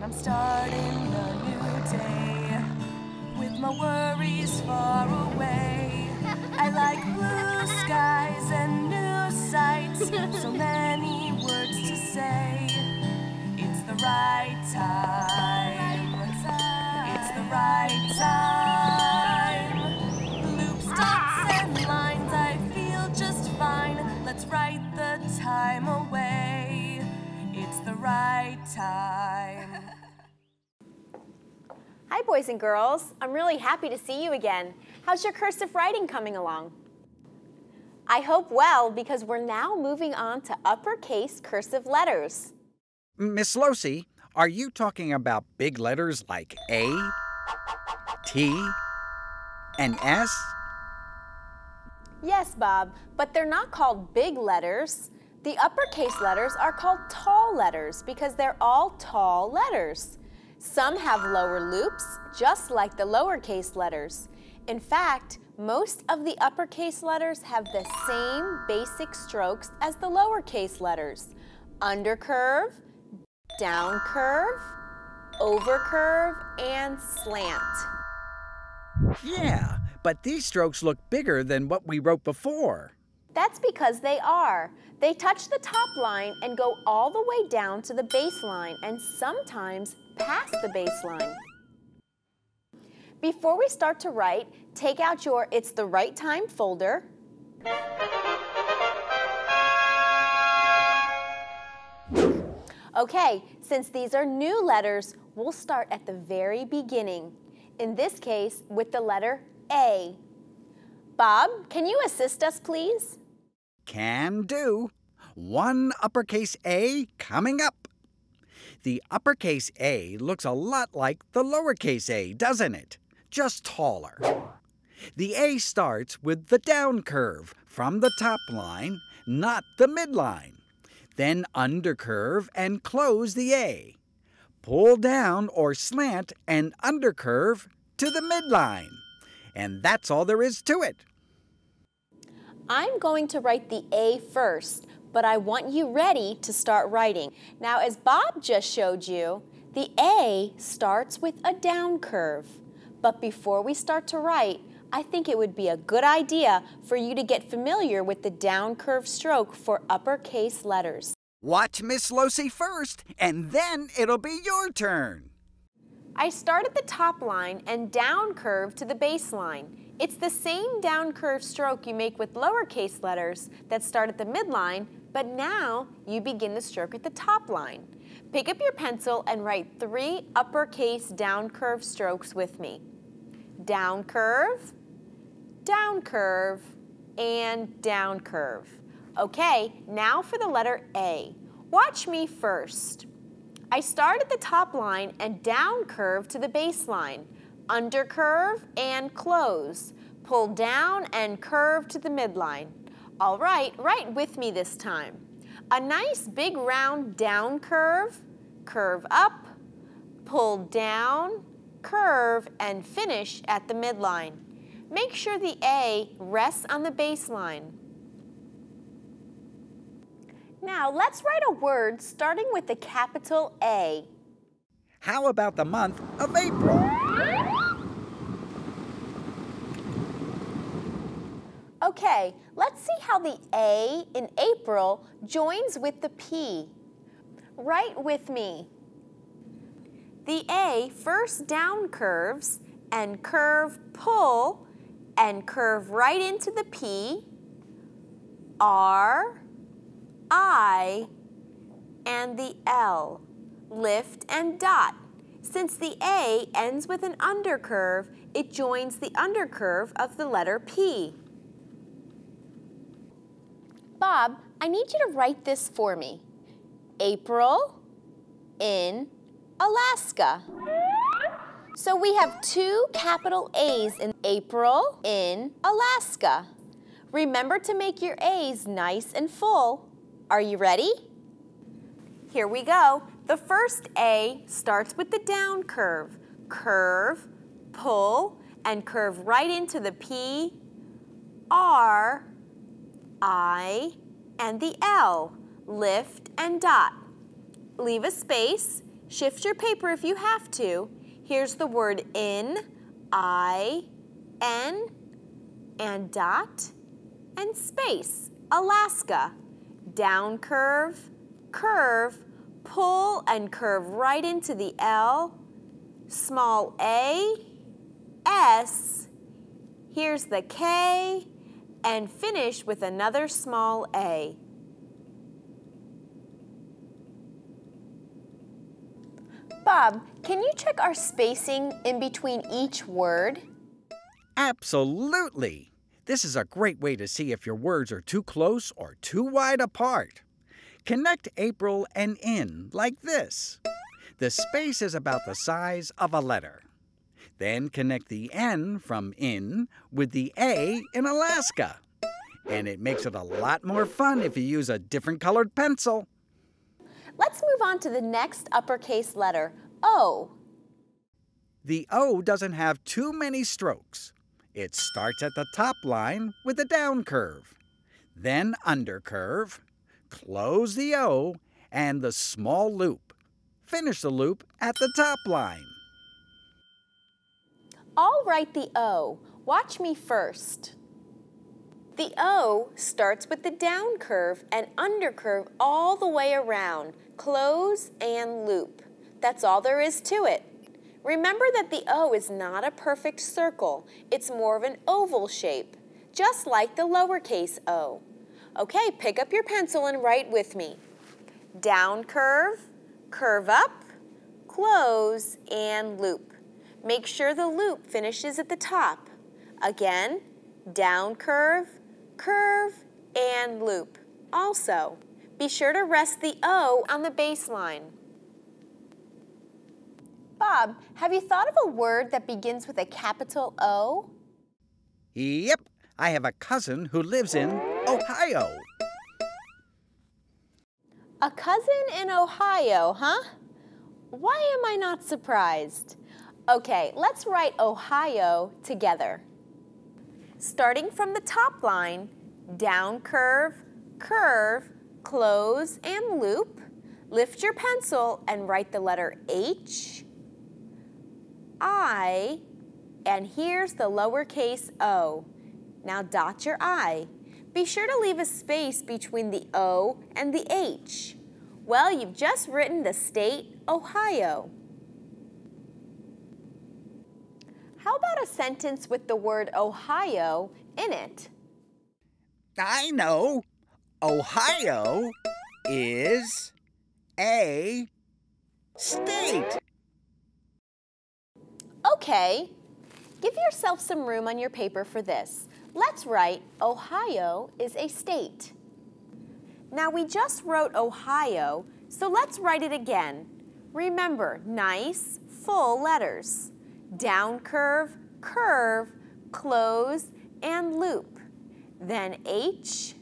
I'm starting a new day with my worries far away. I like blue skies and new sights, so many words to say. It's the right time. It's the right time. Loops, dots, and lines, I feel just fine. Let's write the time away. It's the right time. Hi, boys and girls. I'm really happy to see you again. How's your cursive writing coming along? I hope well, because we're now moving on to uppercase cursive letters. Miss Losi, are you talking about big letters like A, T, and S? Yes, Bob, but they're not called big letters. The uppercase letters are called tall letters because they're all tall letters. Some have lower loops, just like the lowercase letters. In fact, most of the uppercase letters have the same basic strokes as the lowercase letters: undercurve, downcurve, overcurve, and slant. Yeah, but these strokes look bigger than what we wrote before. That's because they are. They touch the top line and go all the way down to the baseline and sometimes past the baseline. Before we start to write, take out your It's the Right Time folder. Okay, since these are new letters, we'll start at the very beginning. In this case, with the letter A. Bob, can you assist us, please? Can do. One uppercase A coming up. The uppercase A looks a lot like the lowercase a, doesn't it? Just taller. The A starts with the down curve from the top line, not the midline. Then undercurve and close the A. Pull down or slant and undercurve to the midline. And that's all there is to it. I'm going to write the A first, but I want you ready to start writing. Now, as Bob just showed you, the A starts with a down curve. But before we start to write, I think it would be a good idea for you to get familiar with the down curve stroke for uppercase letters. Watch Miss Losi first, and then it'll be your turn. I start at the top line and down curve to the baseline. It's the same down curve stroke you make with lowercase letters that start at the midline, but now you begin the stroke at the top line. Pick up your pencil and write 3 uppercase down curve strokes with me. Down curve, and down curve. Okay, now for the letter A. Watch me first. I start at the top line and down curve to the baseline. Undercurve and close. Pull down and curve to the midline. All right, write with me this time. A nice big round down curve, curve up, pull down, curve, and finish at the midline. Make sure the A rests on the baseline. Now let's write a word starting with the capital A. How about the month of April? Okay, let's see how the A in April joins with the P. Write with me. The A first down curves and curve pull and curve right into the P, R, I, and the L. Lift and dot. Since the A ends with an undercurve, it joins the undercurve of the letter P. Bob, I need you to write this for me. April in Alaska. So we have 2 capital A's in April in Alaska. Remember to make your A's nice and full. Are you ready? Here we go. The first A starts with the down curve. Curve, pull, and curve right into the P, R, I, and the L. Lift and dot. Leave a space. Shift your paper if you have to. Here's the word in, I, N, and dot, and space, Alaska. Down curve, curve, pull and curve right into the L, small a, S, here's the K, and finish with another small a. Bob, can you check our spacing in between each word? Absolutely. This is a great way to see if your words are too close or too wide apart. Connect April and in like this. The space is about the size of a letter. Then connect the N from in with the A in Alaska. And it makes it a lot more fun if you use a different colored pencil. Let's move on to the next uppercase letter, O. The O doesn't have too many strokes. It starts at the top line with a down curve, then under curve, close the O, and the small loop. Finish the loop at the top line. I'll write the O. Watch me first. The O starts with the down curve and under curve all the way around, close and loop. That's all there is to it. Remember that the O is not a perfect circle. It's more of an oval shape, just like the lowercase o. Okay, pick up your pencil and write with me. Down curve, curve up, close, and loop. Make sure the loop finishes at the top. Again, down curve, curve, and loop. Also, be sure to rest the O on the baseline. Bob, have you thought of a word that begins with a capital O? Yep, I have a cousin who lives in Ohio. A cousin in Ohio, huh? Why am I not surprised? Okay, let's write Ohio together. Starting from the top line, down curve, curve, close, and loop. Lift your pencil and write the letter H, I, and here's the lowercase o. Now dot your I. Be sure to leave a space between the O and the H. Well, you've just written the state, Ohio. How about a sentence with the word Ohio in it? I know. Ohio is a state. Okay, give yourself some room on your paper for this. Let's write Ohio is a state. Now we just wrote Ohio, so let's write it again. Remember, nice, full letters. Down curve, curve, close, and loop. Then H,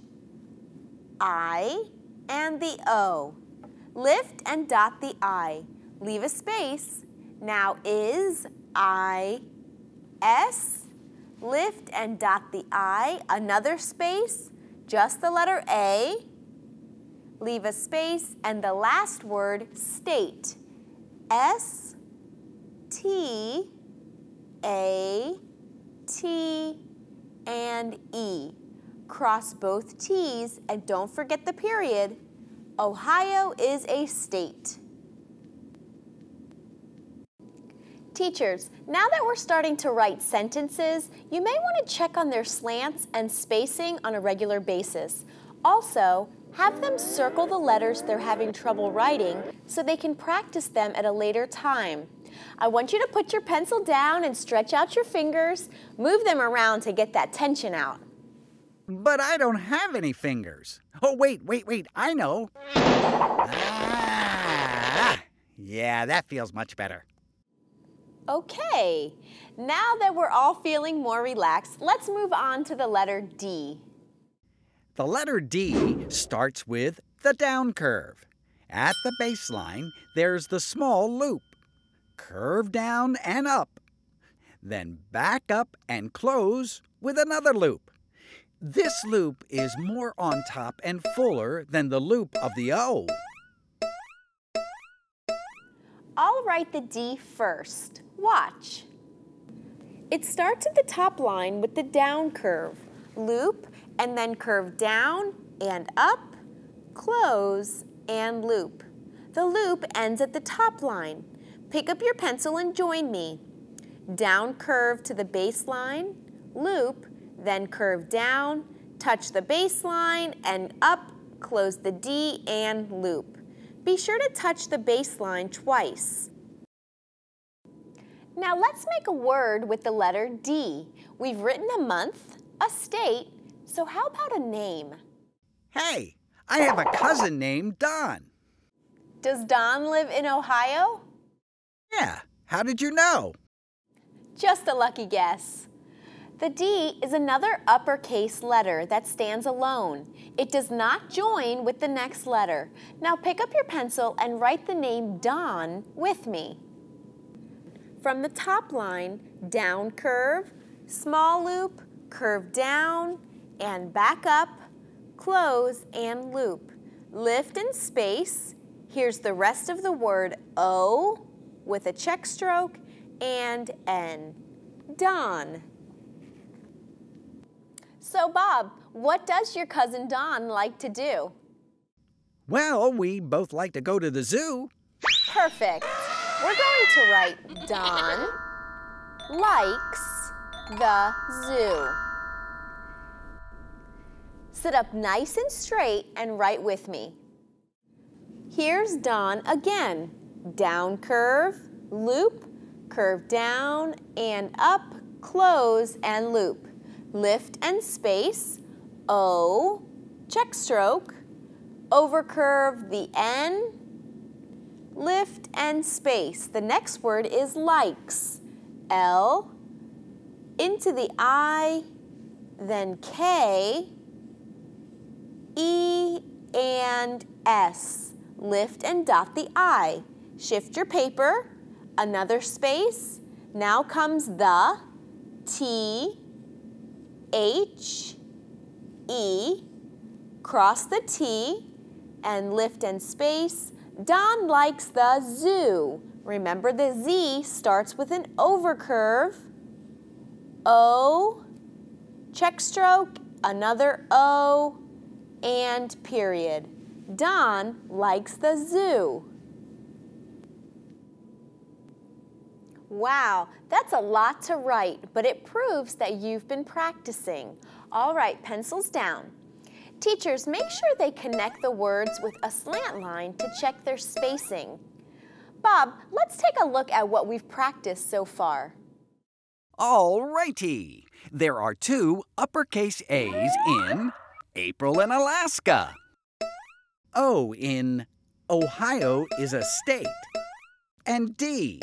I, and the O. Lift and dot the I. Leave a space. Now is, I, S. Lift and dot the I. Another space. Just the letter A. Leave a space. And the last word, state. S, T, A, T, and E. Cross both T's and don't forget the period. Ohio is a state. Teachers, now that we're starting to write sentences, you may want to check on their slants and spacing on a regular basis. Also, have them circle the letters they're having trouble writing so they can practice them at a later time. I want you to put your pencil down and stretch out your fingers. Move them around to get that tension out. But I don't have any fingers. Oh, wait, I know. Ah, yeah, that feels much better. Okay, now that we're all feeling more relaxed, let's move on to the letter D. The letter D starts with the down curve. At the baseline, there's the small loop. Curve down and up. Then back up and close with another loop. This loop is more on top and fuller than the loop of the O. I'll write the D first. Watch. It starts at the top line with the down curve. Loop, and then curve down and up, close, and loop. The loop ends at the top line. Pick up your pencil and join me. Down curve to the baseline, loop, then curve down, touch the baseline, and up, close the D, and loop. Be sure to touch the baseline twice. Now let's make a word with the letter D. We've written a month, a state, so how about a name? Hey, I have a cousin named Don. Does Don live in Ohio? Yeah, how did you know? Just a lucky guess. The D is another uppercase letter that stands alone. It does not join with the next letter. Now pick up your pencil and write the name Don with me. From the top line, down curve, small loop, curve down, and back up, close, and loop. Lift and space. Here's the rest of the word O with a check stroke and N. Don. So Bob, what does your cousin Don like to do? Well, we both like to go to the zoo. Perfect. We're going to write Don likes the zoo. Sit up nice and straight and write with me. Here's Don again. Down curve, loop, curve down and up, close and loop. Lift and space, O, check stroke, over curve the N, lift and space. The next word is likes. L, into the I, then K, E, and S. Lift and dot the I. Shift your paper, another space. Now comes the T, H, E, cross the T, and lift and space. Don likes the zoo. Remember the Z starts with an over curve. O, check stroke, another O, and period. Don likes the zoo. Wow, that's a lot to write, but it proves that you've been practicing. All right, pencils down. Teachers, make sure they connect the words with a slant line to check their spacing. Bob, let's take a look at what we've practiced so far. All righty. There are 2 uppercase A's in April and Alaska. O in Ohio is a state. And D,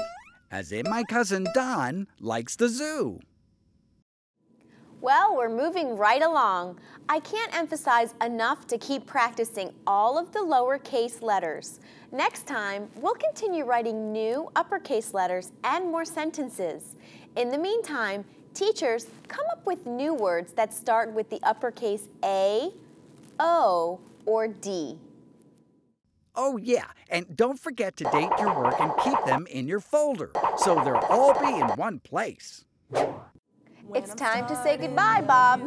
as in my cousin Don, likes the zoo. Well, we're moving right along. I can't emphasize enough to keep practicing all of the lowercase letters. Next time, we'll continue writing new uppercase letters and more sentences. In the meantime, teachers, come up with new words that start with the uppercase A, O, or D. Oh yeah, and don't forget to date your work and keep them in your folder, so they'll all be in one place. It's time to say goodbye, Bob.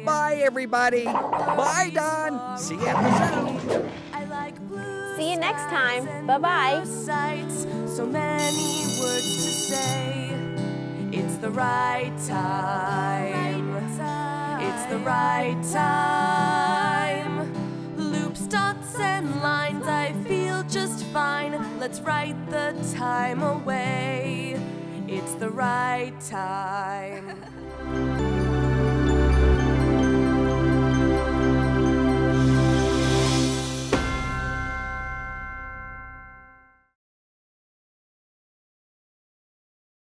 Bye, everybody. Bye, Don. See you at the zoo. See you next time. Bye-bye. So many words to say. It's the right time. It's the right time. Loops, dots, and lines, I feel just fine. Let's write the time away. It's the right time.